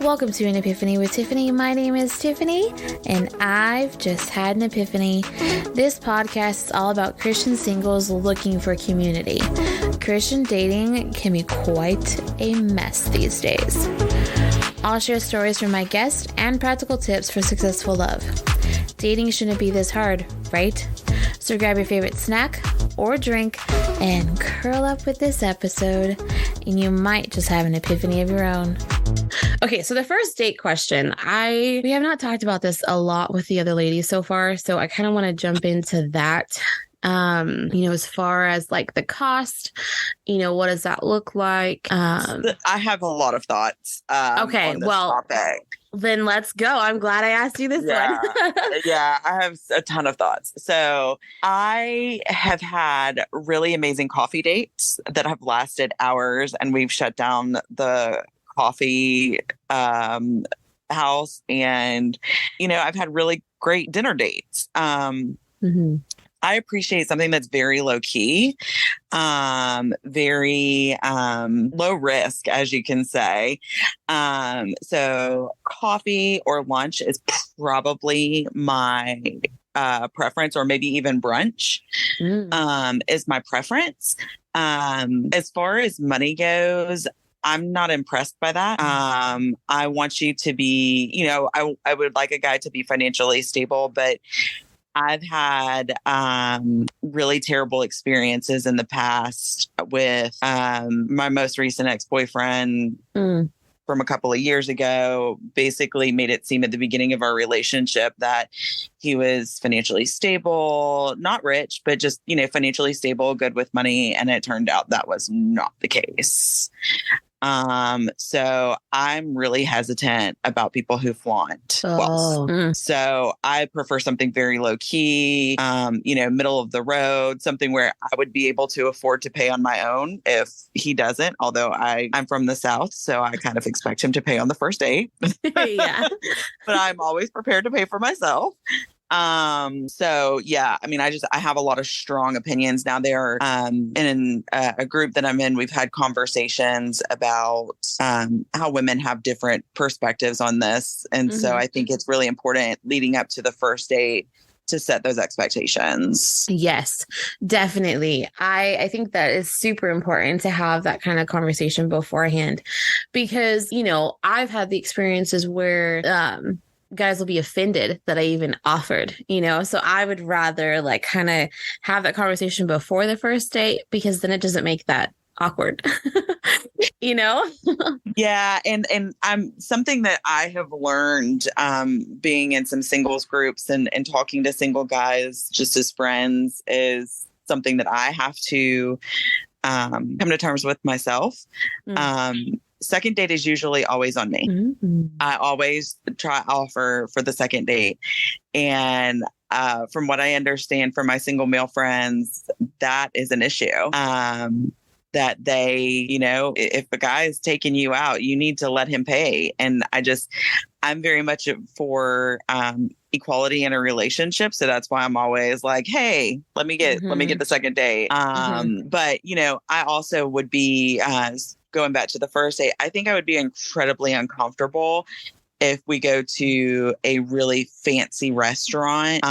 Welcome to an Epiphany with Tiffany. My name is Tiffany, and I've just had an epiphany. This podcast is all about Christian singles looking for community. Christian dating can be quite a mess these days. I'll share stories from my guests and practical tips for successful love. Dating shouldn't be this hard, right? So grab your favorite snack or drink and curl up with this episode, and you might just have an epiphany of your own. Okay, so the first date question, we have not talked about this a lot with the other ladies so far, so I kind of want to jump into that. As far as like the cost, what does that look like? I have a lot of thoughts. Okay, on this topic. Then let's go. I'm glad I asked you this one. Yeah, I have a ton of thoughts. So I have had really amazing coffee dates that have lasted hours, and we've shut down the coffee house, and I've had really great dinner dates. I appreciate something that's very low key, very low risk, as you can say. So coffee or lunch is probably my preference, or maybe even brunch is my preference. As far as money goes, I'm not impressed by that. I want you to be, I would like a guy to be financially stable, but I've had really terrible experiences in the past with my most recent ex-boyfriend from a couple of years ago. Basically made it seem at the beginning of our relationship that he was financially stable, not rich, but just, financially stable, good with money. And it turned out that was not the case. So I'm really hesitant about people who flaunt wealth. So I prefer something very low key, middle of the road, something where I would be able to afford to pay on my own if he doesn't. Although I'm from the South, so I kind of expect him to pay on the first date. Yeah. But I'm always prepared to pay for myself. So yeah, I have a lot of strong opinions. Now there, in a group that I'm in, we've had conversations about, how women have different perspectives on this. And so I think it's really important leading up to the first date to set those expectations. Yes, definitely. I think that is super important to have that kind of conversation beforehand, because, I've had the experiences where, guys will be offended that I even offered, so I would rather kind of have that conversation before the first date, because then it doesn't make that awkward, Yeah. And I'm something that I have learned, being in some singles groups and talking to single guys just as friends, is something that I have to, come to terms with myself. Second date is usually always on me. I always offer for the second date. And from what I understand from my single male friends, that is an issue. That they, if a guy is taking you out, you need to let him pay. And I'm very much for equality in a relationship. So that's why I'm always like, hey, let me get the second date. But, I also would be, going back to the first date, I think I would be incredibly uncomfortable if we go to a really fancy restaurant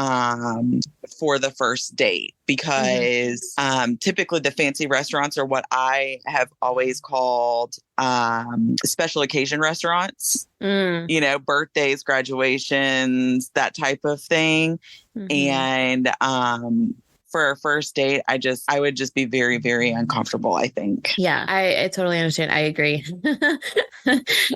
for the first date, because typically the fancy restaurants are what I have always called special occasion restaurants, birthdays, graduations, that type of thing. And for a first date, I would just be very, very uncomfortable, I think. Yeah, I totally understand. I agree.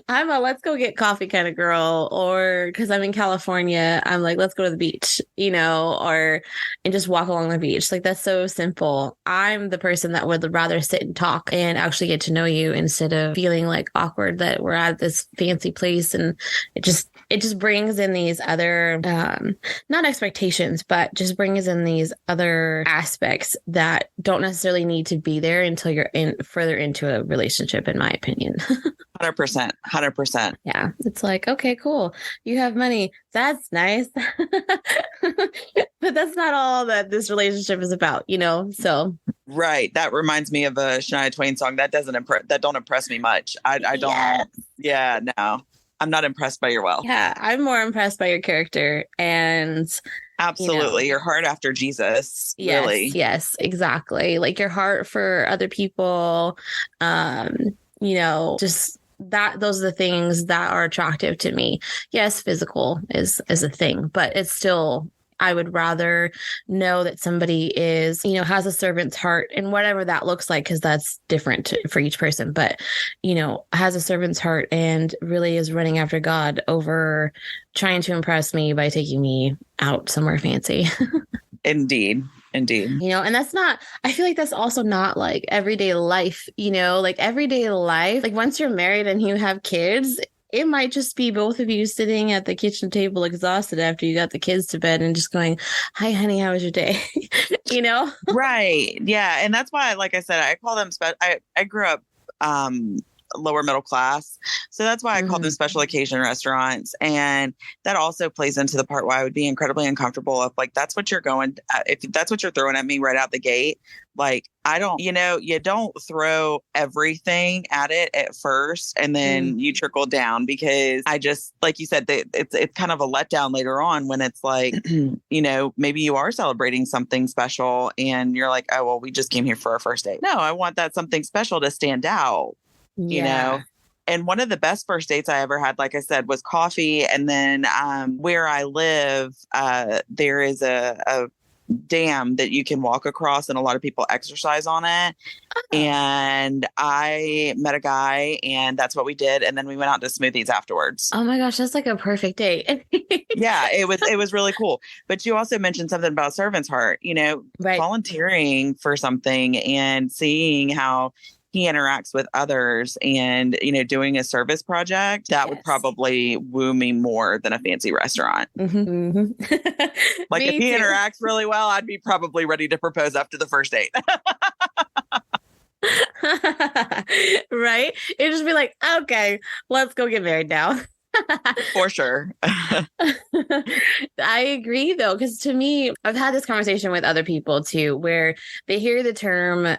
I'm a let's go get coffee kind of girl, or because I'm in California, I'm like, let's go to the beach, and just walk along the beach. Like, that's so simple. I'm the person that would rather sit and talk and actually get to know you, instead of feeling like awkward that we're at this fancy place. And it just brings in these other, not expectations, but just brings in these other aspects that don't necessarily need to be there until you're further into a relationship, in my opinion. 100%. Yeah. It's like, okay, cool. You have money. That's nice. But that's not all that this relationship is about, so. Right. That reminds me of a Shania Twain song that don't impress me much. I don't. Yes. Yeah, no. I'm not impressed by your wealth. Yeah, I'm more impressed by your character and absolutely your heart after Jesus. Yes, really. Yes, exactly. Like your heart for other people, just that those are the things that are attractive to me. Yes, physical is a thing, but it's still I would rather know that somebody is, has a servant's heart and whatever that looks like, because that's different for each person, but, has a servant's heart and really is running after God over trying to impress me by taking me out somewhere fancy. Indeed. And that's not, I feel like that's also not like everyday life, like everyday life, like once you're married and you have kids, it might just be both of you sitting at the kitchen table exhausted after you got the kids to bed and just going, hi, honey, how was your day? Right. Yeah. And that's why, like I said, I call them, I grew up lower middle class. So that's why I call them special occasion restaurants. And that also plays into the part why I would be incredibly uncomfortable if like, that's what you're going, if that's what you're throwing at me right out the gate. Like, I don't, you don't throw everything at it at first and then you trickle down, because I just, like you said, it's kind of a letdown later on when it's like, maybe you are celebrating something special and you're like, oh, well, we just came here for our first date. No, I want that something special to stand out. And one of the best first dates I ever had, like I said, was coffee. And then where I live, there is a dam that you can walk across and a lot of people exercise on it. And I met a guy and that's what we did. And then we went out to smoothies afterwards. Oh my gosh, that's like a perfect date. Yeah, it was really cool. But you also mentioned something about servant's heart, right. Volunteering for something and seeing how he interacts with others and, doing a service project that would probably woo me more than a fancy restaurant. Like if he interacts really well, I'd be probably ready to propose after the first date. Right. It'd just be like, okay, let's go get married now. For sure. I agree, though, because to me, I've had this conversation with other people, too, where they hear the term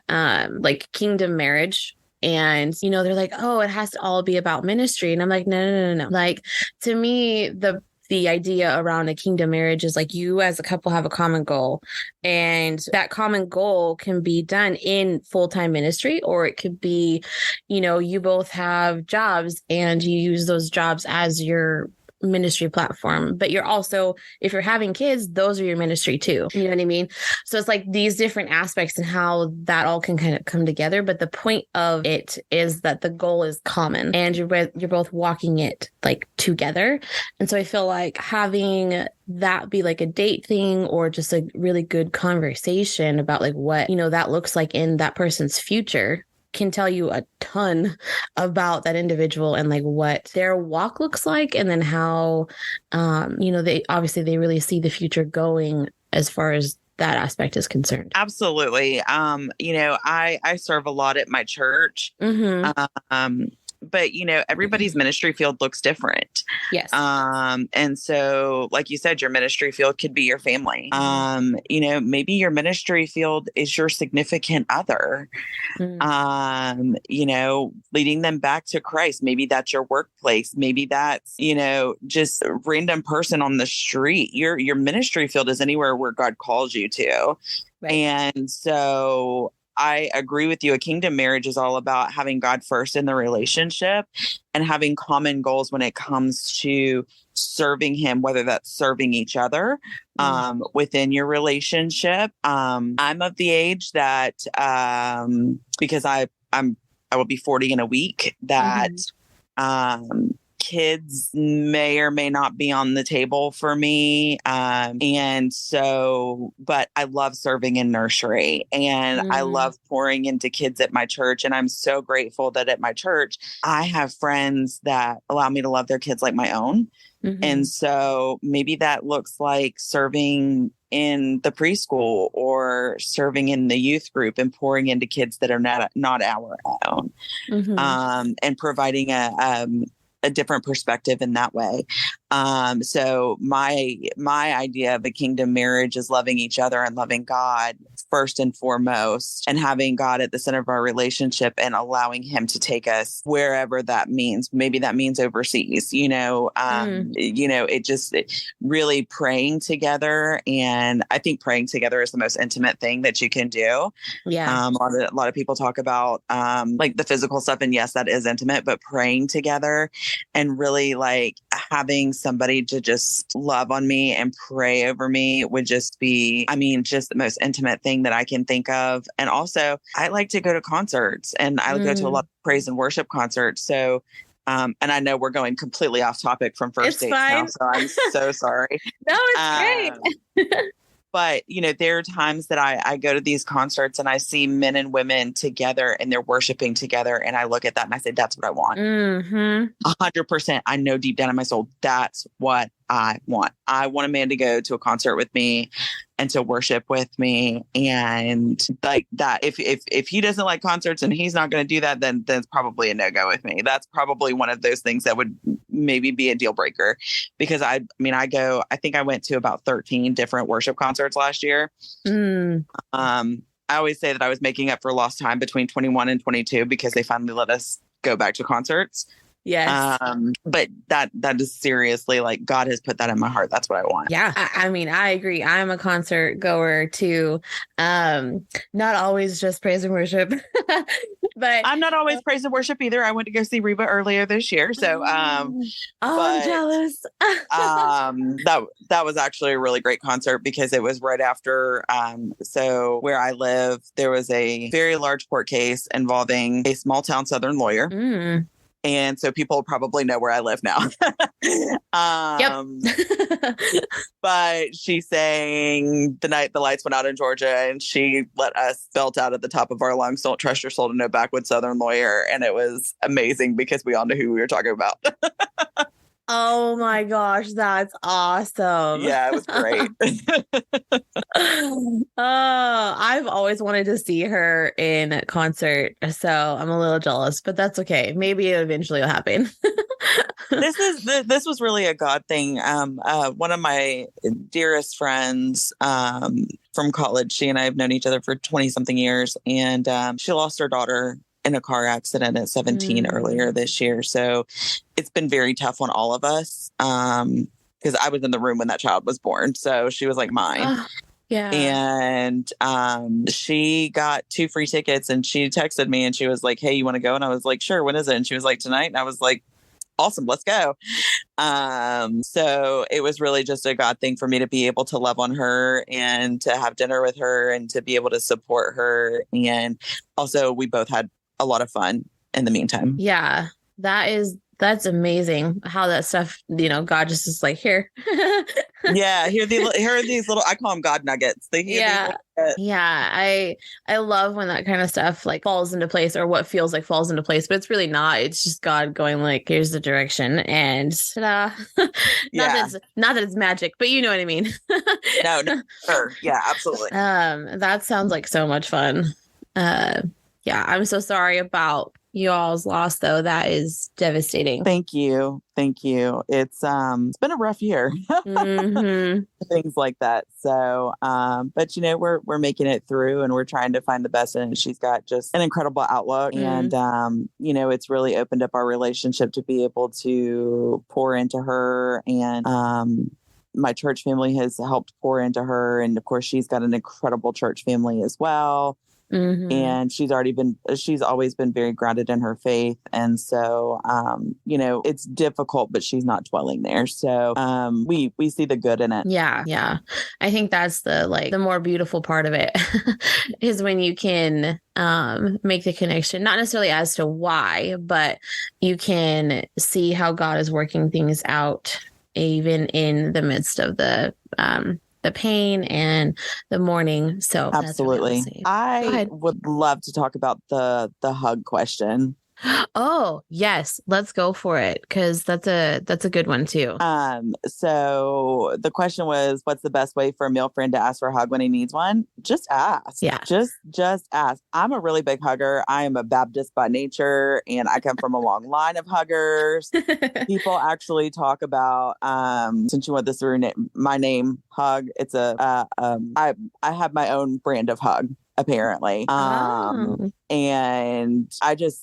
like kingdom marriage. And, they're like, oh, it has to all be about ministry. And I'm like, no. Like, to me, the idea around a kingdom marriage is like you as a couple have a common goal, and that common goal can be done in full-time ministry, or it could be, you both have jobs and you use those jobs as your ministry platform, but you're also, if you're having kids, those are your ministry too. You know what I mean? So it's like these different aspects and how that all can kind of come together. But the point of it is that the goal is common and you're both walking it like together. And so I feel like having that be like a date thing or just a really good conversation about like what, that looks like in that person's future can tell you a ton about that individual and like what their walk looks like, and then how they really see the future going as far as that aspect is concerned. Absolutely. I serve a lot at my church. But, everybody's ministry field looks different. Yes. And so, like you said, your ministry field could be your family. Maybe your ministry field is your significant other, leading them back to Christ. Maybe that's your workplace. Maybe that's, just a random person on the street. Your ministry field is anywhere where God calls you to. Right. And so I agree with you. A kingdom marriage is all about having God first in the relationship and having common goals when it comes to serving him, whether that's serving each other within your relationship. I'm of the age that because I will be 40 in a week, that kids may or may not be on the table for me. And so, but I love serving in nursery and I love pouring into kids at my church. And I'm so grateful that at my church, I have friends that allow me to love their kids like my own. And so maybe that looks like serving in the preschool or serving in the youth group and pouring into kids that are not our own, and providing a different perspective in that way. So my idea of a kingdom marriage is loving each other and loving God first and foremost, and having God at the center of our relationship and allowing him to take us wherever that means. Maybe that means overseas, really praying together. And I think praying together is the most intimate thing that you can do. Yeah. A lot of people talk about like the physical stuff, and yes, that is intimate, but praying together and really like having somebody to just love on me and pray over me would just be, just the most intimate thing that I can think of. And also I like to go to concerts, and I go to a lot of praise and worship concerts. So and I know we're going completely off topic from first dates now, so I'm so sorry. No, it's great. But, there are times that I go to these concerts and I see men and women together and they're worshiping together. And I look at that and I say, that's what I want. 100%. I know deep down in my soul, that's what I want. I want a man to go to a concert with me and to worship with me. And like that, if he doesn't like concerts and he's not going to do that, then it's probably a no-go with me. That's probably one of those things that would maybe be a deal breaker, because I think I went to about 13 different worship concerts last year. I always say that I was making up for lost time between 21 and 22 because they finally let us go back to concerts. Yes. But that is seriously, like, God has put that in my heart. That's what I want. Yeah. I agree. I'm a concert goer too. Not always just praise and worship, but I'm not always praise and worship either. I went to go see Reba earlier this year. So, I'm jealous. that was actually a really great concert because it was right after, so where I live, there was a very large court case involving a small town Southern lawyer. And so people probably know where I live now. But she sang The Night the Lights Went Out in Georgia, and she let us belt out at the top of our lungs, "Don't trust your soul to no backwoods Southern lawyer." And it was amazing because we all knew who we were talking about. Oh my gosh, that's awesome. Yeah, it was great. I've always wanted to see her in concert, so I'm a little jealous, but that's okay. Maybe eventually it'll happen. This was really a God thing. One of my dearest friends from college, she and I have known each other for 20 something years, and she lost her daughter in a car accident at 17 earlier this year. So it's been very tough on all of us because I was in the room when that child was born. So she was like mine. Yeah. And she got 2 free tickets, and she texted me and she was like, "Hey, you want to go?" And I was like, "Sure. When is it?" And she was like, "Tonight." And I was like, "Awesome, let's go." So it was really just a God thing for me to be able to love on her and to have dinner with her and to be able to support her. And also we both had a lot of fun in the meantime. Yeah, that's amazing how that stuff, God just is like, here. Yeah, here are these little, I call them God nuggets. Yeah, I love when that kind of stuff like falls into place, or what feels like falls into place, but it's really not. It's just God going like, here's the direction, and ta-da. Not that it's magic, but you know what I mean. No, sure. Yeah, absolutely. That sounds like so much fun. Yeah, I'm so sorry about you all's loss, though. That is devastating. Thank you. It's been a rough year. Things like that. So, but we're making it through, and we're trying to find the best in it. She's got just an incredible outlook, and it's really opened up our relationship to be able to pour into her, and my church family has helped pour into her, and of course she's got an incredible church family as well. And she's always been very grounded in her faith. And so, it's difficult, but she's not dwelling there. So, we see the good in it. Yeah. Yeah. I think that's the more beautiful part of it is when you can, make the connection, not necessarily as to why, but you can see how God is working things out, even in the midst of the pain and the mourning. So absolutely. I would love to talk about the hug question. Oh, yes. Let's go for it. Cause that's a good one too. So the question was, what's the best way for a male friend to ask for a hug when he needs one? Just ask. Yeah. Just ask. I'm a really big hugger. I am a Baptist by nature, and I come from a long line of huggers. People actually talk about, since you want this to rename my name, hug. It's I have my own brand of hug, apparently. And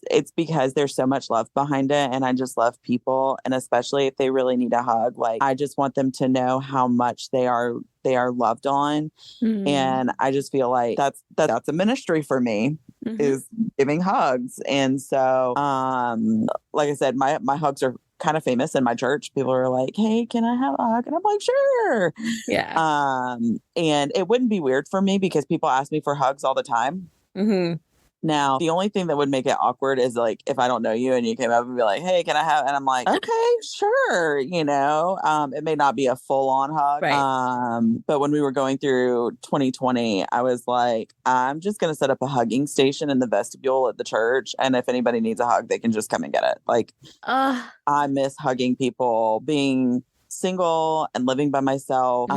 it's because there's so much love behind it. And I just love people. And especially if they really need a hug, like I just want them to know how much they are loved on. And I just feel like that's a ministry for me, is giving hugs. And so, like I said, my hugs are kind of famous in my church. People are like, hey, can I have a hug? And I'm like, sure. Yeah. And it wouldn't be weird for me because people ask me for hugs all the time. Now, the only thing that would make it awkward is like if I don't know you and you came up and be like, hey, can I have? And I'm like, okay, sure. It may not be a full on hug. Right. But when we were going through 2020, I was like, I'm just going to set up a hugging station in the vestibule at the church. And if anybody needs a hug, they can just come and get it. Like, I miss hugging people, being single and living by myself.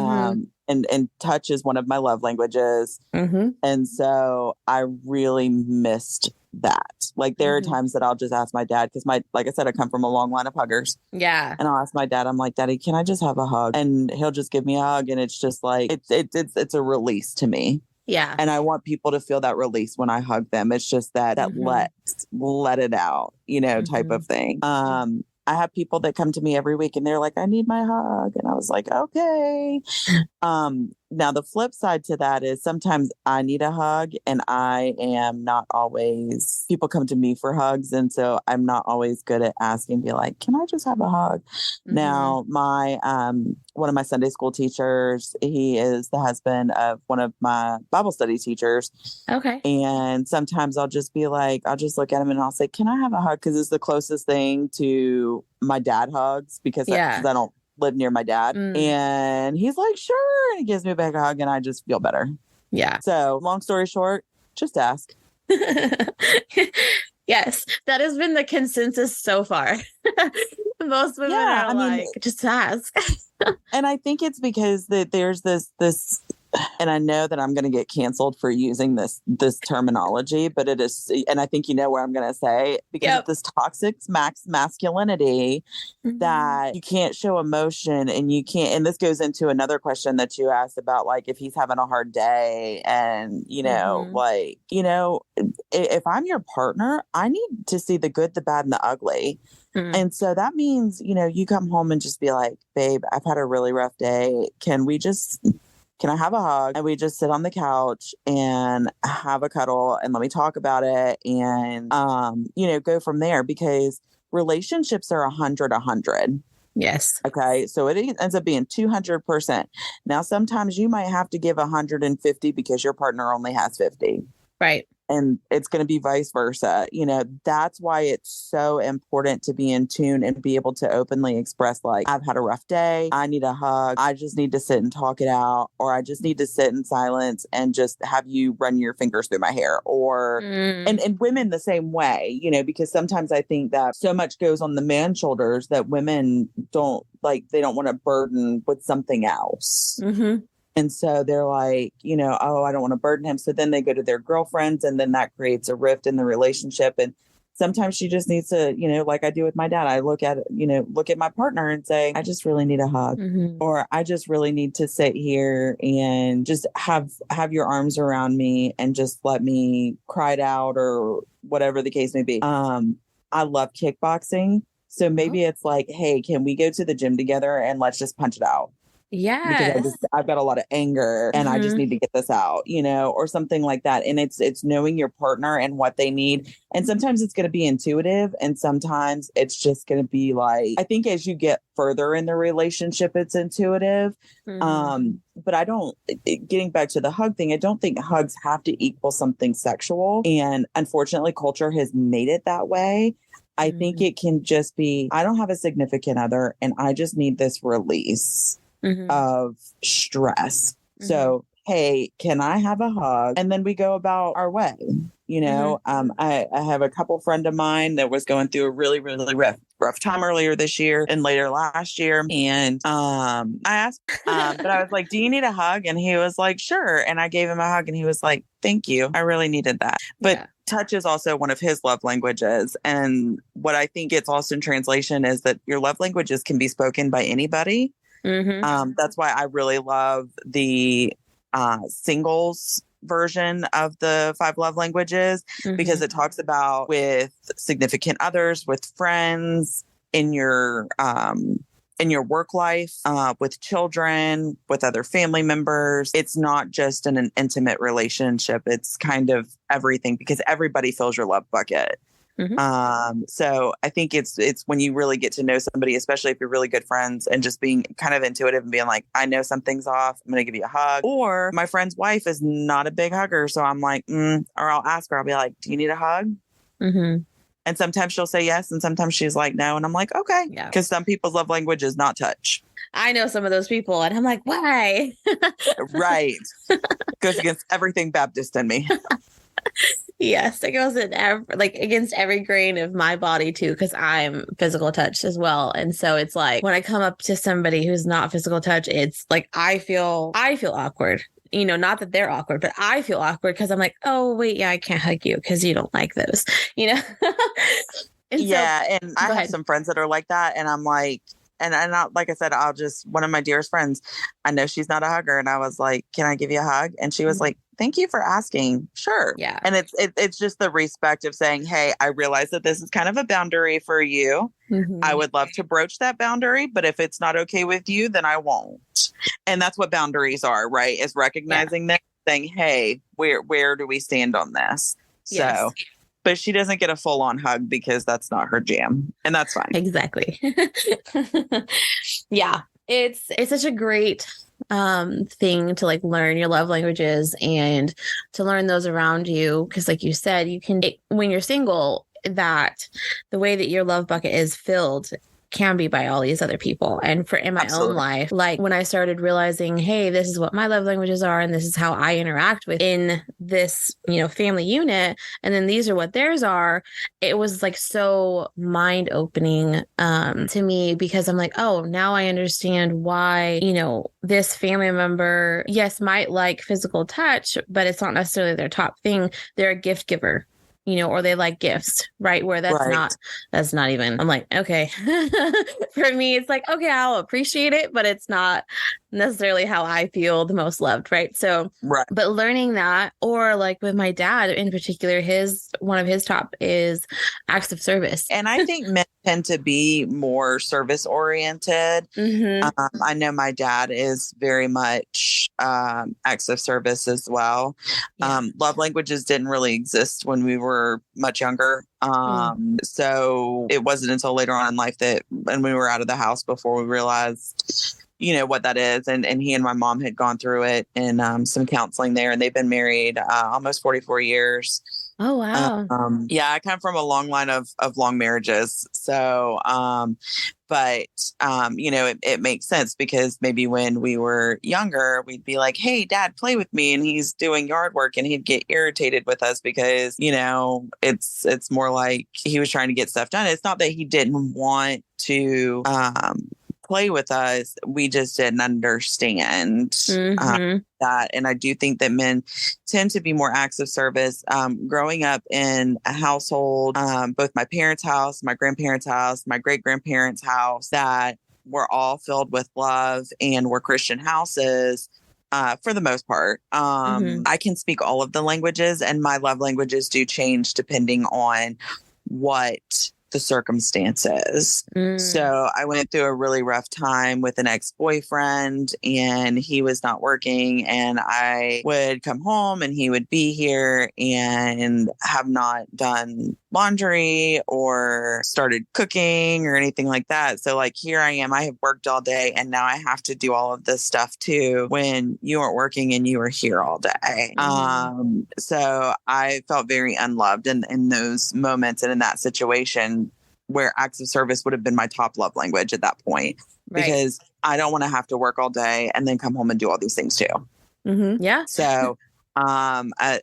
And touch is one of my love languages. And so I really missed that. Like there are times that I'll just ask my dad, because like I said, I come from a long line of huggers. Yeah. And I'll ask my dad, I'm like, Daddy, can I just have a hug? And he'll just give me a hug. And it's just like, it's a release to me. Yeah. And I want people to feel that release when I hug them. It's just that let it out, type of thing. I have people that come to me every week and they're like, I need my hug. And I was like, okay. Now the flip side to that is sometimes I need a hug and I am not always, people come to me for hugs. And so I'm not always good at asking, be like, can I just have a hug? Now my, one of my Sunday school teachers, he is the husband of one of my Bible study teachers. Okay. And sometimes I'll just be like, I'll just look at him and I'll say, can I have a hug? Because it's the closest thing to my dad hugs because I don't live near my dad. And he's like, sure. And he gives me a big hug and I just feel better. Yeah. So long story short, just ask. Yes, that has been the consensus so far. Most women are like, just ask. And I think it's because there's this, and I know that I'm going to get canceled for using this terminology, but it is, and I think you know where I'm going to say, because of this toxic masculinity that you can't show emotion and you can't, and this goes into another question that you asked about, like, if he's having a hard day and, if I'm your partner, I need to see the good, the bad, and the ugly. And so that means, you come home and just be like, babe, I've had a really rough day. Can I have a hug? And we just sit on the couch and have a cuddle and let me talk about it and, go from there, because relationships are 100. Yes. Okay. So it ends up being 200%. Now, sometimes you might have to give 150 because your partner only has 50. Right. And it's going to be vice versa. That's why it's so important to be in tune and be able to openly express, like, I've had a rough day. I need a hug. I just need to sit and talk it out. Or I just need to sit in silence and just have you run your fingers through my hair. Or, and women the same way, because sometimes I think that so much goes on the man's shoulders that women don't they don't want to burden with something else. And so they're like, oh, I don't want to burden him. So then they go to their girlfriends and then that creates a rift in the relationship. And sometimes she just needs to, like I do with my dad, I look at my partner and say, I just really need a hug, or I just really need to sit here and just have your arms around me and just let me cry it out, or whatever the case may be. I love kickboxing. So maybe it's like, hey, can we go to the gym together and let's just punch it out? Yes. Because I've got a lot of anger and I just need to get this out, or something like that. And it's knowing your partner and what they need. And sometimes it's going to be intuitive and sometimes it's just going to be like, I think as you get further in the relationship, it's intuitive. But getting back to the hug thing, I don't think hugs have to equal something sexual. And unfortunately, culture has made it that way. I think it can just be, I don't have a significant other and I just need this release of stress. So, hey, can I have a hug? And then we go about our way. You know, I have a couple friend of mine that was going through a really, really rough time earlier this year and later last year. And I asked, but I was like, do you need a hug? And he was like, sure. And I gave him a hug and he was like, thank you. I really needed that. But touch is also one of his love languages. And what I think it's lost in translation is that your love languages can be spoken by anybody. That's why I really love the singles version of the 5 love languages, because it talks about with significant others, with friends, in your work life, with children, with other family members. It's not just an intimate relationship. It's kind of everything, because everybody fills your love bucket. So I think it's when you really get to know somebody, especially if you're really good friends, and just being kind of intuitive and being like, I know something's off, I'm going to give you a hug. Or my friend's wife is not a big hugger. So I'm like, or I'll ask her, I'll be like, do you need a hug? And sometimes she'll say yes. And sometimes she's like, no. And I'm like, okay. Because some people's love language is not touch. I know some of those people and I'm like, why? Right. Goes against everything Baptist in me. Yes, it goes in against every grain of my body too, because I'm physical touch as well. And so it's like when I come up to somebody who's not physical touch, it's like I feel awkward. You know, not that they're awkward, but I feel awkward because I'm like, oh wait, yeah, I can't hug you because you don't like those, you know? And I have some friends that are like that, and I'm like, and like I said, one of my dearest friends, I know she's not a hugger, and I was like, can I give you a hug? And she was like, thank you for asking. Sure. Yeah. And it's just the respect of saying, hey, I realize that this is kind of a boundary for you. I would love to broach that boundary, but if it's not okay with you, then I won't. And that's what boundaries are, right? Is recognizing that, saying, hey, where do we stand on this? So, but she doesn't get a full on hug because that's not her jam. And that's fine. Exactly. Yeah. It's such a great thing to like learn your love languages and to learn those around you, because like you said, when you're single, that the way that your love bucket is filled can be by all these other people. And in my own life, like when I started realizing, hey, this is what my love languages are, and this is how I interact in this, family unit, and then these are what theirs are, it was like so mind opening to me, because I'm like, oh, now I understand why, this family member, yes, might like physical touch, but it's not necessarily their top thing. They're a gift giver. Or they like gifts, right? Where that's not even, I'm like, okay. For me, it's like, okay, I'll appreciate it, but it's not necessarily how I feel the most loved, right? So, but learning that, or like with my dad in particular, one of his top is acts of service. And I think men tend to be more service oriented. I know my dad is very much acts of service as well. Love languages didn't really exist when we were much younger. So it wasn't until later on in life when we were out of the house before we realized what that is. And he and my mom had gone through it and some counseling there, and they've been married almost 44 years. Oh, wow. I come from a long line of long marriages. So, it makes sense, because maybe when we were younger, we'd be like, hey, Dad, play with me. And he's doing yard work, and he'd get irritated with us because, it's more like he was trying to get stuff done. It's not that he didn't want to, play with us. We just didn't understand that. And I do think that men tend to be more acts of service. Growing up in a household, both my parents' house, my grandparents' house, my great-grandparents' house, that were all filled with love and were Christian houses. For the most part, I can speak all of the languages, and my love languages do change depending on what the circumstances. So I went through a really rough time with an ex-boyfriend, and he was not working, and I would come home and he would be here and have not done laundry or started cooking or anything like that. So like, here I am, I have worked all day, and now I have to do all of this stuff too when you weren't working and you were here all day. So I felt very unloved in those moments and in that situation, where acts of service would have been my top love language at that point, because I don't want to have to work all day and then come home and do all these things too. Yeah. So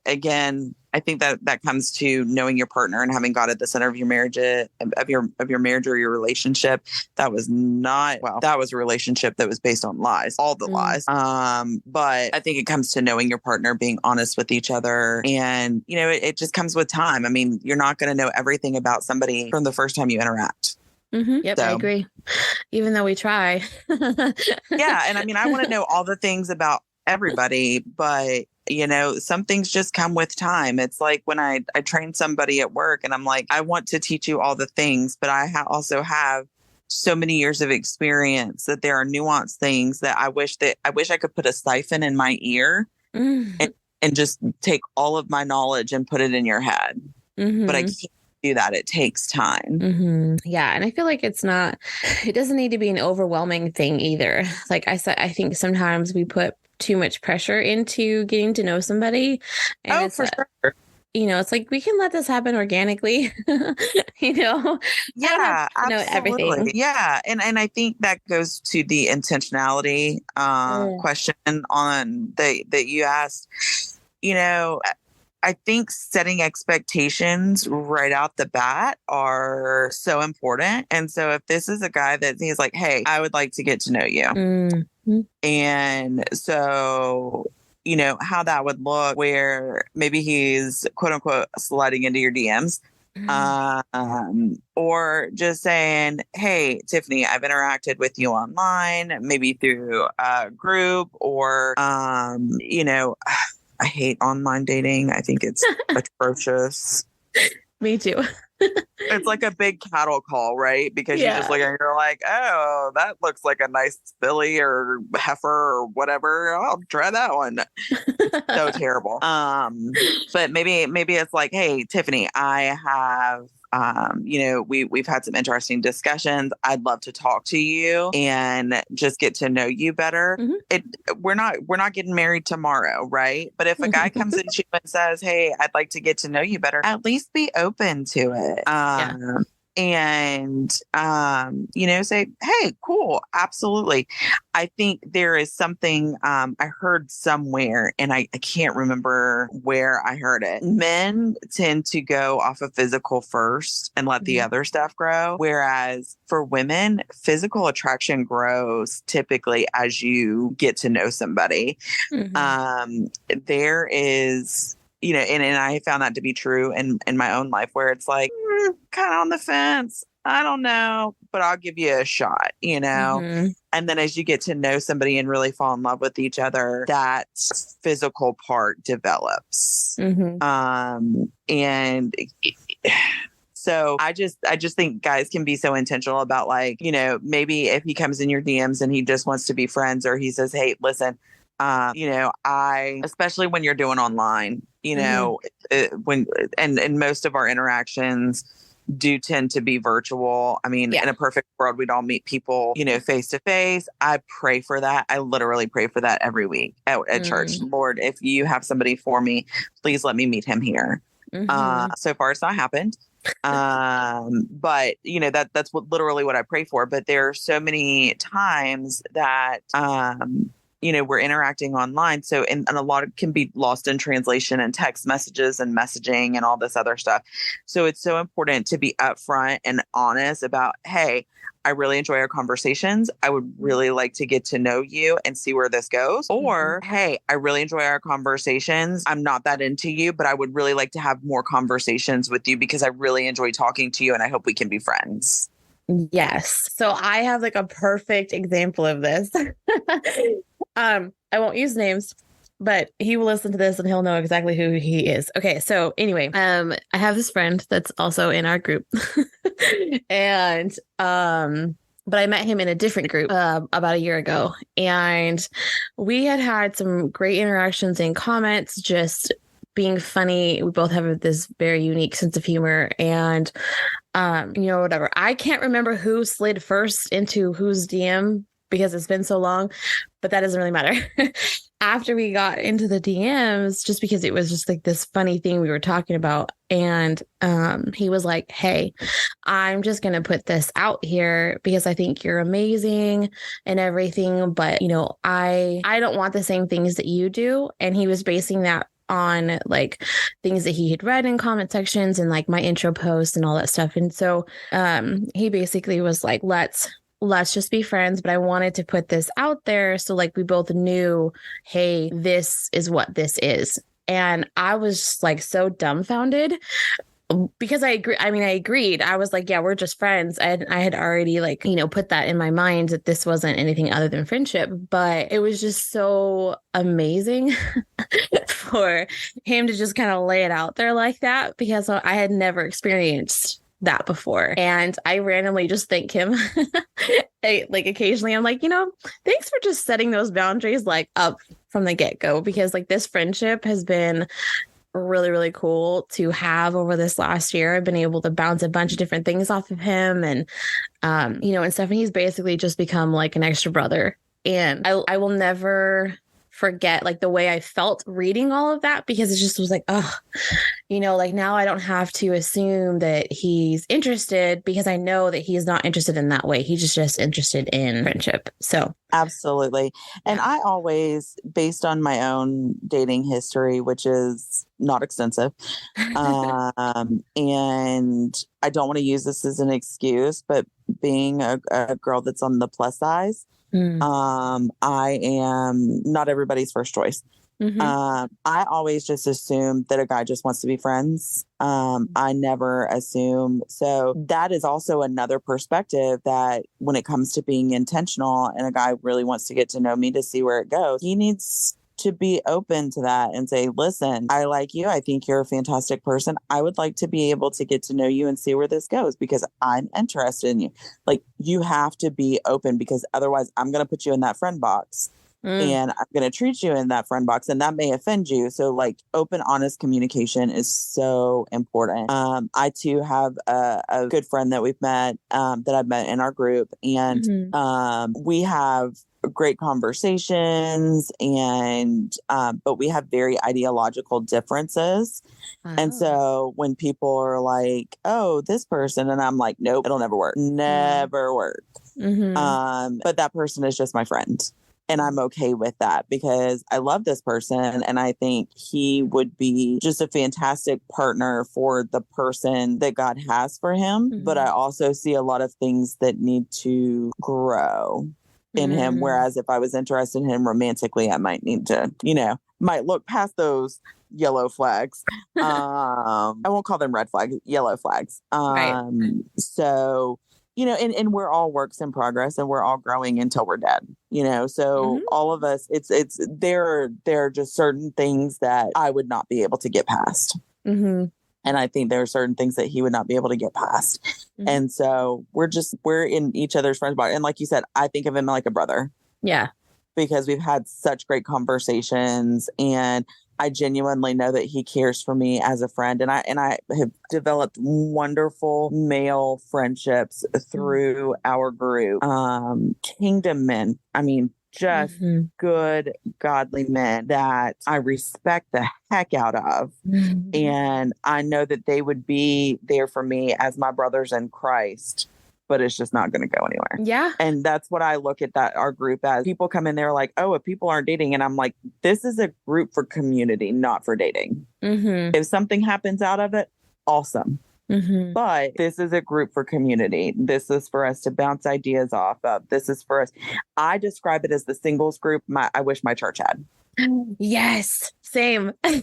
Again, I think that comes to knowing your partner and having God at the center of your marriage, of your marriage or your relationship. That was a relationship that was based on lies, all the lies. But I think it comes to knowing your partner, being honest with each other. And, it just comes with time. I mean, you're not going to know everything about somebody from the first time you interact. Mm-hmm. Yep, I agree. Even though we try. Yeah. And I mean, I want to know all the things about everybody, but some things just come with time. It's like when I train somebody at work and I'm like, I want to teach you all the things, but I also have so many years of experience that there are nuanced things that I wish I could put a siphon in my ear and just take all of my knowledge and put it in your head. But I can't do that. It takes time. Yeah. And I feel like it doesn't need to be an overwhelming thing either. Like I said, I think sometimes we put too much pressure into getting to know somebody. And for sure. It's like, we can let this happen organically, Yeah, absolutely. Everything. Yeah. And I think that goes to the intentionality question on that you asked. I think setting expectations right out the bat are so important. And so if this is a guy that he's like, hey, I would like to get to know you. And so, how that would look where maybe he's quote unquote sliding into your DMs. Or just saying, hey, Tiffany, I've interacted with you online, maybe through a group or, I hate online dating. I think it's atrocious. Me too. It's like a big cattle call, right? Because you just look at it and you're like, oh, that looks like a nice filly or heifer or whatever. I'll try that one. So terrible. But maybe it's like, hey, Tiffany, I have we've had some interesting discussions. I'd love to talk to you and just get to know you better. We're not getting married tomorrow, right? But if a guy comes at you and says, hey, I'd like to get to know you better, at least be open to it. And, say, hey, cool. Absolutely. I think there is something I heard somewhere, and I can't remember where I heard it. Men tend to go off of physical first and let the other stuff grow. Whereas for women, physical attraction grows typically as you get to know somebody. There is, and I found that to be true in my own life where it's like, kind of on the fence. I don't know, but I'll give you a shot, And then as you get to know somebody and really fall in love with each other, that physical part develops. And so I just think guys can be so intentional about like, maybe if he comes in your DMs and he just wants to be friends or he says, hey, listen, especially when you're doing online, when most of our interactions do tend to be virtual. I mean, in a perfect world, we'd all meet people, face to face. I pray for that. I literally pray for that every week at church. Lord, if you have somebody for me, please let me meet him here. So far, it's not happened. But that's literally what I pray for. But there are so many times that, we're interacting online. So, and a lot can be lost in translation and text messages and messaging and all this other stuff. So it's so important to be upfront and honest about, hey, I really enjoy our conversations. I would really like to get to know you and see where this goes. Or, hey, I really enjoy our conversations. I'm not that into you, but I would really like to have more conversations with you because I really enjoy talking to you and I hope we can be friends. Yes. So I have like a perfect example of this. I won't use names, but he will listen to this and he'll know exactly who he is. Okay. So anyway, I have this friend that's also in our group and, but I met him in a different group about a year ago, and we had some great interactions and comments, just being funny. We both have this very unique sense of humor, and whatever. I can't remember who slid first into whose DM because it's been so long, but that doesn't really matter. After we got into the DMs, just because it was just like this funny thing we were talking about. And he was like, hey, I'm just going to put this out here because I think you're amazing and everything. But, I don't want the same things that you do. And he was basing that on like things that he had read in comment sections and like my intro posts and all that stuff. And so he basically was like, let's just be friends. But I wanted to put this out there so like we both knew, hey, this is what this is. And I was just like so dumbfounded because I agree. I mean, I agreed. I was like, yeah, we're just friends. I had already like, you know, put that in my mind that this wasn't anything other than friendship, but it was just so amazing for him to just kind of lay it out there like that, because I had never experienced that before. And I randomly just thank him. Like occasionally I'm like, you know, thanks for just setting those boundaries like up from the get-go, because like this friendship has been really, really cool to have over this last year. I've been able to bounce a bunch of different things off of him. And, you know, and Stephanie's basically just become like an extra brother. And I will never forget like the way I felt reading all of that, because it just was like, oh, you know, like now I don't have to assume that he's interested, because I know that he's not interested in that way. He's just interested in friendship. So absolutely. And I always, based on my own dating history, which is not extensive, and I don't want to use this as an excuse, but being a girl that's on the plus size, I am not everybody's first choice. I always just assume that a guy just wants to be friends. I never assume. So that is also another perspective, that when it comes to being intentional and a guy really wants to get to know me to see where it goes, he needs to be open to that and say, listen, I like you. I think you're a fantastic person. I would like to be able to get to know you and see where this goes, because I'm interested in you. Like, you have to be open, because otherwise I'm going to put you in that friend box. And I'm going to treat you in that friend box, and that may offend you. So like open, honest communication is so important. I too have a good friend that we've met, that I've met in our group, and we have great conversations, and but we have very ideological differences. And so when people are like, oh, this person, and I'm like, nope, it'll never work. Never work. But that person is just my friend. And I'm okay with that, because I love this person and I think he would be just a fantastic partner for the person that God has for him. But I also see a lot of things that need to grow in him. Whereas if I was interested in him romantically, I might need to, you know, might look past those yellow flags. I won't call them red flags, yellow flags. Right. So, you know, and we're all works in progress, and we're all growing until we're dead, you know, so all of us, there are just certain things that I would not be able to get past. And I think there are certain things that he would not be able to get past. And so we're in each other's friends box. And like you said, I think of him like a brother. Yeah. Because we've had such great conversations, and I genuinely know that he cares for me as a friend. And I have developed wonderful male friendships through our group. Kingdom men. I mean, just good, godly men that I respect the heck out of. And I know that they would be there for me as my brothers in Christ. But it's just not going to go anywhere. Yeah. And that's what I look at our group as. People come in there like, oh, if people aren't dating. And I'm like, this is a group for community, not for dating. If something happens out of it, awesome. But this is a group for community. This is for us to bounce ideas off of. This is for us. I describe it as the singles group I wish my church had. Yes. Same. I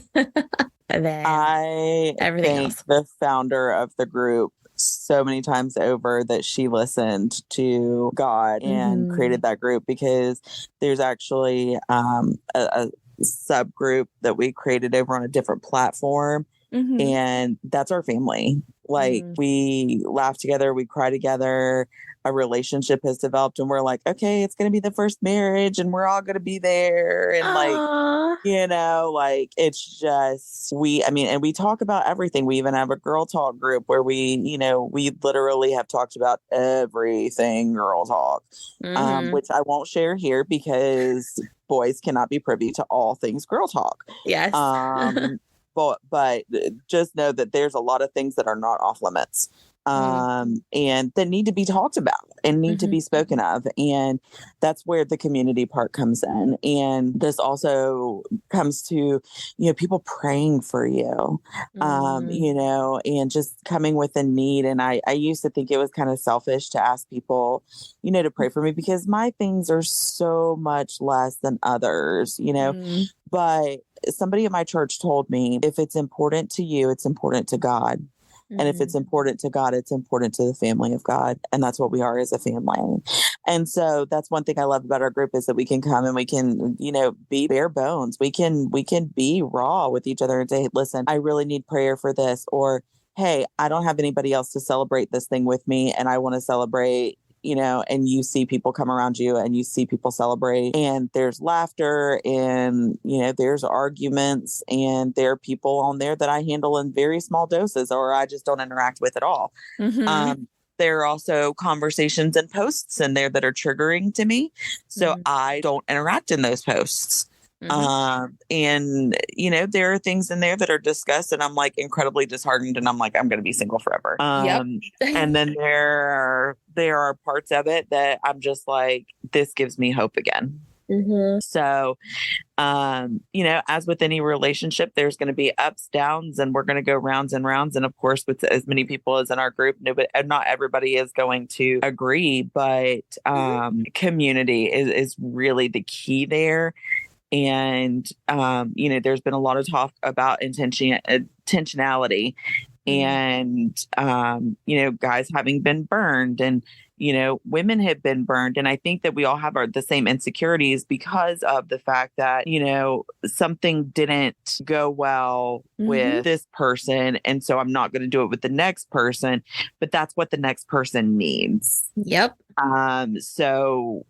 thank the founder of the group so many times over that she listened to God and created that group, because there's actually a subgroup that we created over on a different platform. And that's our family. Like we laugh together, we cry together, a relationship has developed, and we're like, okay, it's going to be the first marriage and we're all going to be there. And like, you know, like it's just, and we talk about everything. We even have a girl talk group where we literally have talked about everything girl talk, which I won't share here because boys cannot be privy to all things girl talk. Yes. But just know that there's a lot of things that are not off limits. and that need to be talked about and need to be spoken of. And that's where the community part comes in. And this also comes to, you know, people praying for you, you know, and just coming with a need. And I used to think it was kind of selfish to ask people, you know, to pray for me because my things are so much less than others, you know, but somebody at my church told me, if it's important to you, it's important to God. And if it's important to God, it's important to the family of God. And that's what we are as a family. And so that's one thing I love about our group is that we can come and we can, you know, be bare bones. We can be raw with each other and say, listen, I really need prayer for this. Or, hey, I don't have anybody else to celebrate this thing with me. And I want to celebrate, you know, and you see people come around you and you see people celebrate and there's laughter and, you know, there's arguments and there are people on there that I handle in very small doses or I just don't interact with at all. There are also conversations and posts in there that are triggering to me. So I don't interact in those posts. And, you know, there are things in there that are discussed and I'm like incredibly disheartened and I'm like, I'm going to be single forever. And then there are parts of it that I'm just like, this gives me hope again. So, you know, as with any relationship, there's going to be ups, downs, and we're going to go rounds and rounds. And of course, with as many people as in our group, not everybody is going to agree, but community is really the key there. And, you know, there's been a lot of talk about intentionality and, you know, guys having been burned and, you know, women have been burned. And I think that we all have the same insecurities because of the fact that, you know, something didn't go well with this person. And so I'm not going to do it with the next person, but that's what the next person needs. So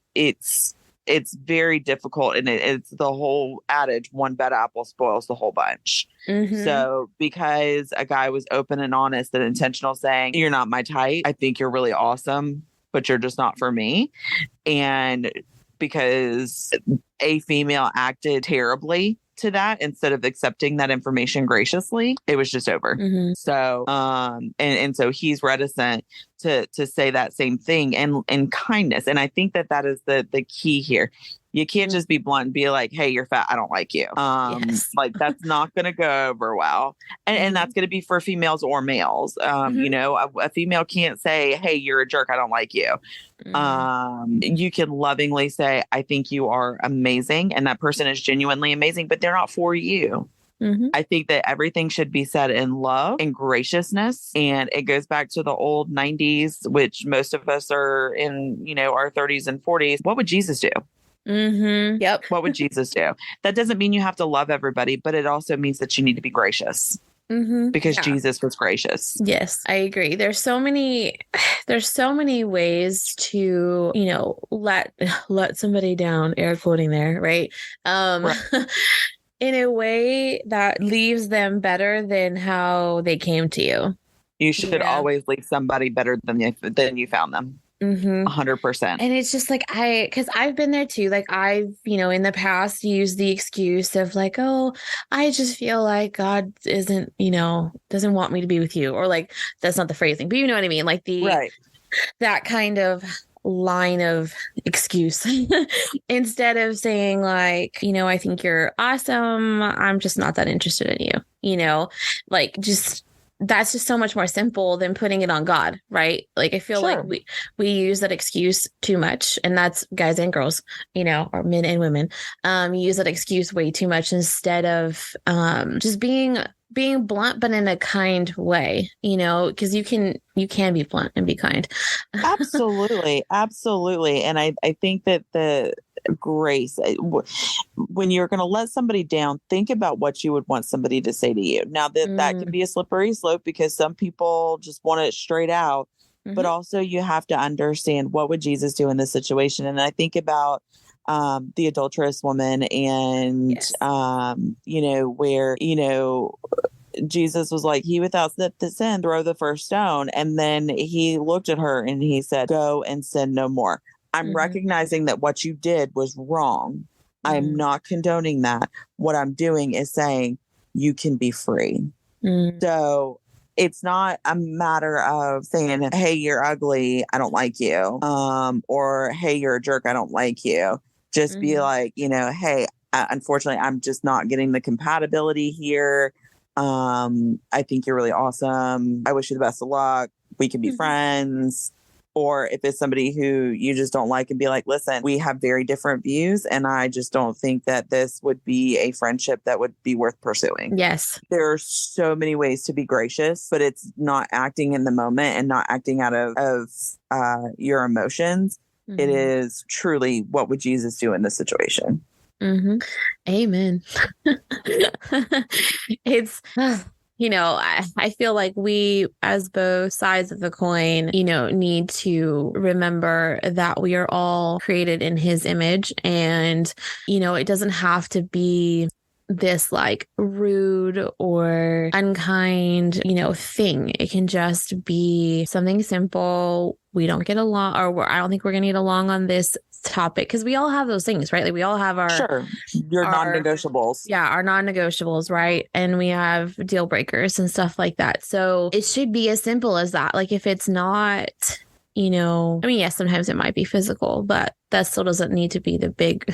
it's very difficult. And it's the whole adage, one bad apple spoils the whole bunch. So because a guy was open and honest and intentional saying, you're not my type, I think you're really awesome, but you're just not for me. And because a female acted terribly to that instead of accepting that information graciously, it was just over. So and so he's reticent to say that same thing and kindness. And I think that is the key here. You can't just be blunt and be like, hey, you're fat, I don't like you. Like that's not going to go over well. And that's going to be for females or males. You know, a female can't say, hey, you're a jerk, I don't like you. You can lovingly say, I think you are amazing. And that person is genuinely amazing, but they're not for you. I think that everything should be said in love and graciousness. And it goes back to the old 90s, which most of us are in, you know, our 30s and 40s. What would Jesus do? What would Jesus do? That doesn't mean you have to love everybody, but it also means that you need to be gracious. Because Jesus was gracious. Yes, I agree. There's so many ways to, you know, let somebody down, air quoting there, right? In a way that leaves them better than how they came to you. You should always leave somebody better than you found them. 100%. And it's just like, because I've been there too. Like I've, you know, in the past used the excuse of like, oh, I just feel like God isn't, you know, doesn't want me to be with you. Or like, that's not the phrasing, but you know what I mean? Like that kind of line of excuse instead of saying like, you know, I think you're awesome. I'm just not that interested in you, you know, like just that's just so much more simple than putting it on God, right? Like I feel like we use that excuse too much, and that's guys and girls, you know, or men and women, use that excuse way too much instead of just being blunt, but in a kind way, you know, because you can be blunt and be kind. Absolutely. And I think that the grace, when you're going to let somebody down, think about what you would want somebody to say to you. Now that can be a slippery slope because some people just want it straight out, but also you have to understand, what would Jesus do in this situation? And I think about the adulterous woman and, you know, where, you know, Jesus was like, he without sin, throw the first stone. And then he looked at her and he said, go and sin no more. I'm recognizing that what you did was wrong. I am not condoning that. What I'm doing is saying you can be free. So it's not a matter of saying, hey, you're ugly, I don't like you. Or, hey, you're a jerk, I don't like you. Just be like, hey, unfortunately, I'm just not getting the compatibility here. I think you're really awesome. I wish you the best of luck. We can be friends. Or if it's somebody who you just don't like, and be like, listen, we have very different views, and I just don't think that this would be a friendship that would be worth pursuing. Yes. There are so many ways to be gracious, but it's not acting in the moment and not acting out of your emotions. It is truly, what would Jesus do in this situation? Amen. It's, I feel like we, as both sides of the coin, need to remember that we are all created in his image. And, it doesn't have to be this like rude or unkind, thing. It can just be something simple. We don't get along, or I don't think we're going to get along on this topic, because we all have those things, right? Like we all have our non-negotiables. Yeah, our non-negotiables, right? And we have deal breakers and stuff like that. So it should be as simple as that. Like if it's not, yes, sometimes it might be physical, but that still doesn't need to be the big,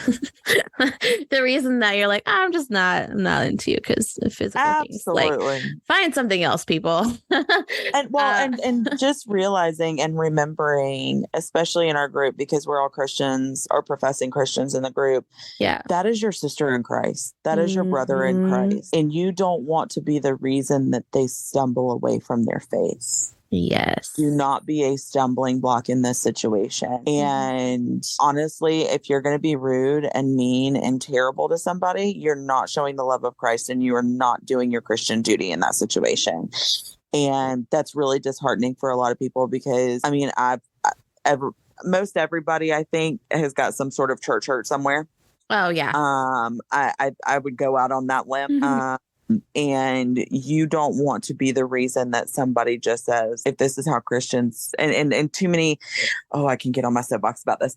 the reason that you're like, I'm not into you because of physical things. Like, find something else, people. and just realizing and remembering, especially in our group, because we're all Christians or professing Christians in the group. Yeah. That is your sister in Christ. That is your brother in Christ. And you don't want to be the reason that they stumble away from their faith. Yes. Do not be a stumbling block in this situation. And honestly, if you're going to be rude and mean and terrible to somebody, you're not showing the love of Christ, and you are not doing your Christian duty in that situation. And that's really disheartening for a lot of people, because most everybody, I think, has got some sort of church hurt somewhere. Oh yeah. I would go out on that limb. And you don't want to be the reason that somebody just says, if this is how Christians and too many, I can get on my soapbox about this.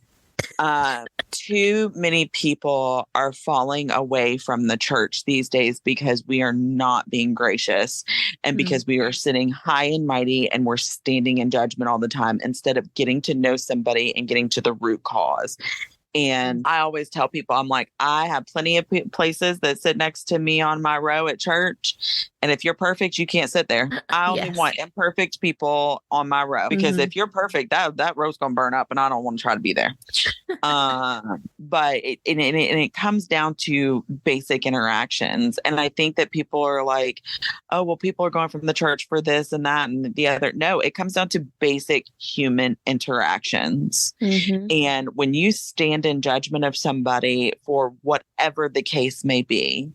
Too many people are falling away from the church these days because we are not being gracious, and because we are sitting high and mighty and we're standing in judgment all the time, instead of getting to know somebody and getting to the root cause. And I always tell people, I'm like, I have plenty of places that sit next to me on my row at church. And if you're perfect, you can't sit there. I only want imperfect people on my row, because if you're perfect, that row's going to burn up, and I don't want to try to be there. But it comes down to basic interactions. And I think that people are like, oh, well, people are going from the church for this and that and the other. No, it comes down to basic human interactions. And when you stand in judgment of somebody for whatever the case may be,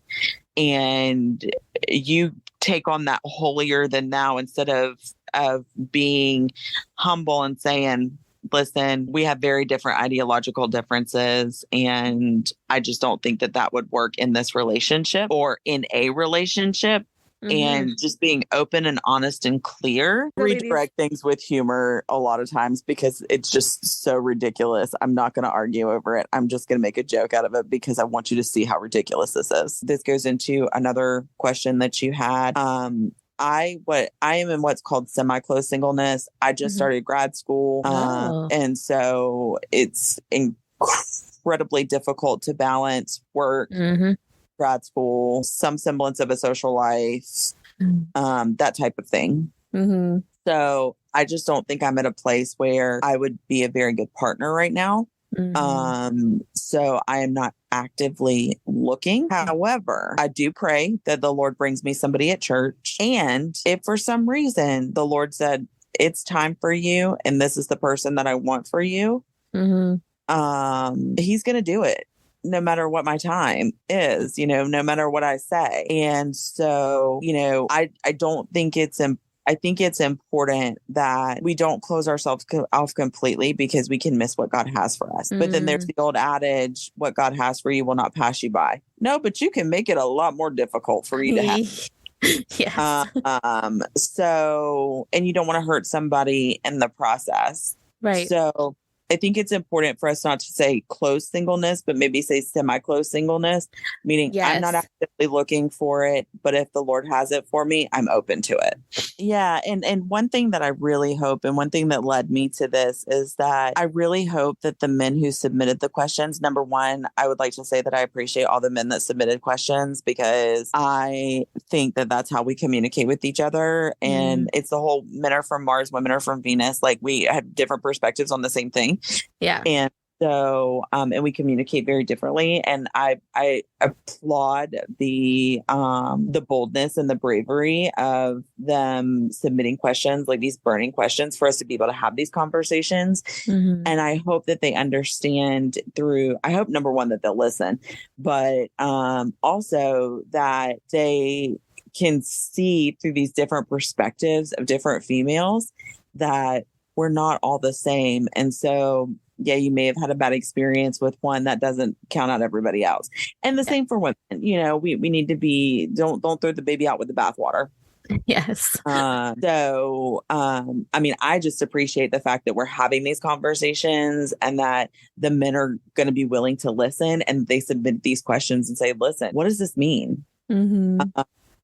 and you take on that holier than thou, instead of being humble and saying, listen, we have very different ideological differences, and I just don't think that would work in this relationship or in a relationship. And just being open and honest and clear. Redirect things with humor a lot of times, because it's just so ridiculous. I'm not going to argue over it. I'm just going to make a joke out of it, because I want you to see how ridiculous this is. This goes into another question that you had. I am in what's called semi-close singleness. I just started grad school. And so it's incredibly difficult to balance work, grad school, some semblance of a social life, that type of thing. So I just don't think I'm at a place where I would be a very good partner right now. So I am not actively looking. However, I do pray that the Lord brings me somebody at church. And if for some reason the Lord said, it's time for you, and this is the person that I want for you, He's going to do it. No matter what my time is, no matter what I say. And so, I don't think I think it's important that we don't close ourselves off completely, because we can miss what God has for us. But then there's the old adage, what God has for you will not pass you by. No, but you can make it a lot more difficult for you to have. Yes. So, and you don't want to hurt somebody in the process. Right. So I think it's important for us not to say close singleness, but maybe say semi-close singleness, meaning I'm not actively looking for it, but if the Lord has it for me, I'm open to it. Yeah. And one thing that I really hope, and one thing that led me to this, is that I really hope that the men who submitted the questions, number one, I would like to say that I appreciate all the men that submitted questions, because I think that that's how we communicate with each other. And it's the whole men are from Mars, women are from Venus. Like, we have different perspectives on the same thing. Yeah. And so, and we communicate very differently. And I applaud the boldness and the bravery of them submitting questions, like these burning questions, for us to be able to have these conversations. And I hope that they understand I hope, number one, that they'll listen, but also that they can see through these different perspectives of different females that we're not all the same. And so, yeah, you may have had a bad experience with one. That doesn't count out everybody else. And the same for women. You know, we need to be, don't throw the baby out with the bathwater. Yes. I mean, I just appreciate the fact that we're having these conversations, and that the men are going to be willing to listen, and they submit these questions and say, listen, what does this mean?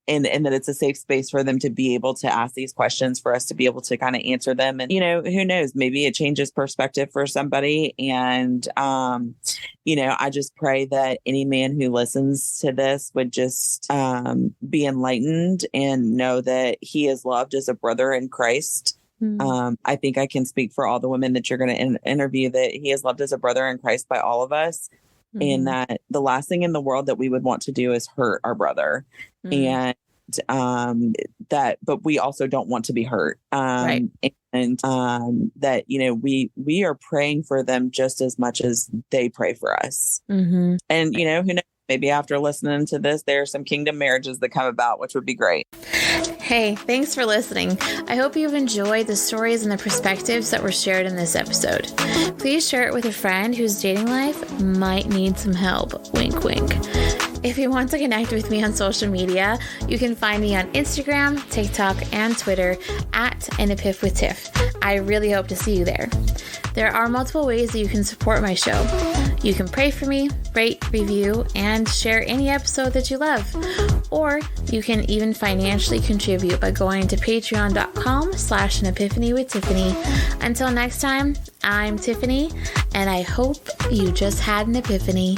And that it's a safe space for them to be able to ask these questions, for us to be able to kind of answer them. And, you know, who knows, maybe it changes perspective for somebody. And, you know, I just pray that any man who listens to this would just be enlightened and know that he is loved as a brother in Christ. I think I can speak for all the women that you're going to interview, that he is loved as a brother in Christ by all of us. And that the last thing in the world that we would want to do is hurt our brother. And but we also don't want to be hurt. Right. And that, you know, we are praying for them just as much as they pray for us. And, you know, who knows, maybe after listening to this, there are some kingdom marriages that come about, which would be great. Hey, thanks for listening. I hope you've enjoyed the stories and the perspectives that were shared in this episode. Please share it with a friend whose dating life might need some help. Wink, wink. If you want to connect with me on social media, you can find me on Instagram, TikTok, and Twitter @AnEpiphWithTiff. I really hope to see you there. There are multiple ways that you can support my show. You can pray for me, rate, review, and share any episode that you love. Or you can even financially contribute by going to patreon.com/An Epiphany with Tiffany. Until next time, I'm Tiffany, and I hope you just had an epiphany.